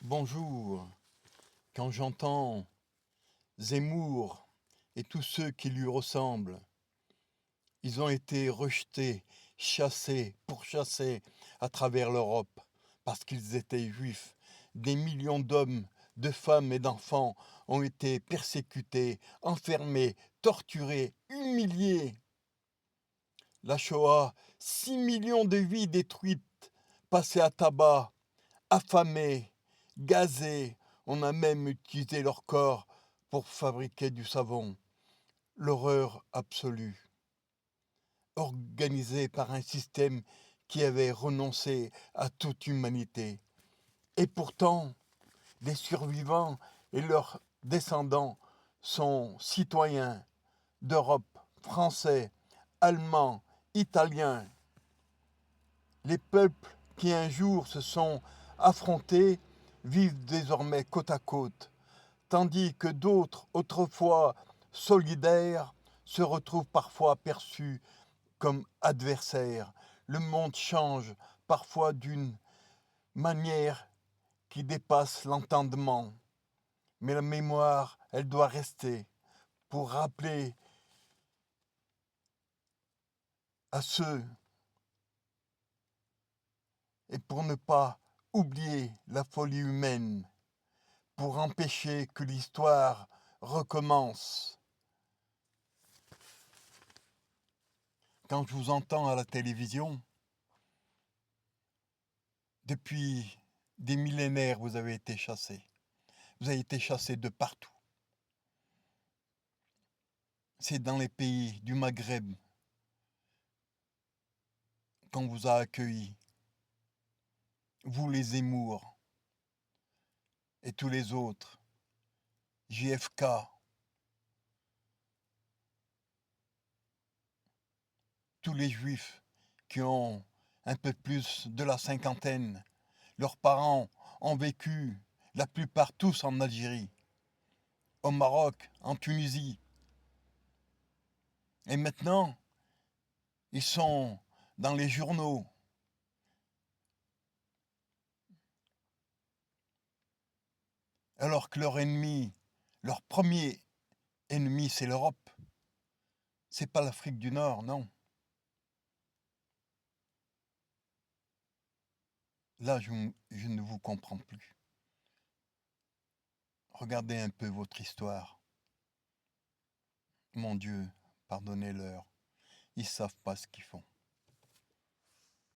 Bonjour, quand j'entends Zemmour et tous ceux qui lui ressemblent, ils ont été rejetés, chassés, pourchassés à travers l'Europe parce qu'ils étaient juifs. Des millions d'hommes, de femmes et d'enfants ont été persécutés, enfermés, torturés, humiliés. La Shoah, 6 millions de vies détruites, passées à tabac, affamés, gazés, on a même utilisé leur corps pour fabriquer du savon. L'horreur absolue, organisée par un système qui avait renoncé à toute humanité. Et pourtant, les survivants et leurs descendants sont citoyens d'Europe, français, allemands, italiens. Les peuples qui un jour se sont affrontés vivent désormais côte à côte, tandis que d'autres, autrefois solidaires, se retrouvent parfois perçus comme adversaires. Le monde change parfois d'une manière qui dépasse l'entendement, mais la mémoire, elle doit rester pour rappeler à ceux et pour ne pas oublier la folie humaine, pour empêcher que l'histoire recommence. Quand je vous entends à la télévision, depuis des millénaires, vous avez été chassés. Vous avez été chassés de partout. C'est dans les pays du Maghreb qu'on vous a accueillis. Vous les Zemmour et tous les autres, JFK, tous les juifs qui ont un peu plus de la cinquantaine. Leurs parents ont vécu, la plupart tous en Algérie, au Maroc, en Tunisie. Et maintenant, ils sont dans les journaux. Alors que leur ennemi, leur premier ennemi, c'est l'Europe. C'est pas l'Afrique du Nord, non. Là, je ne vous comprends plus. Regardez un peu votre histoire. Mon Dieu, pardonnez-leur. Ils savent pas ce qu'ils font.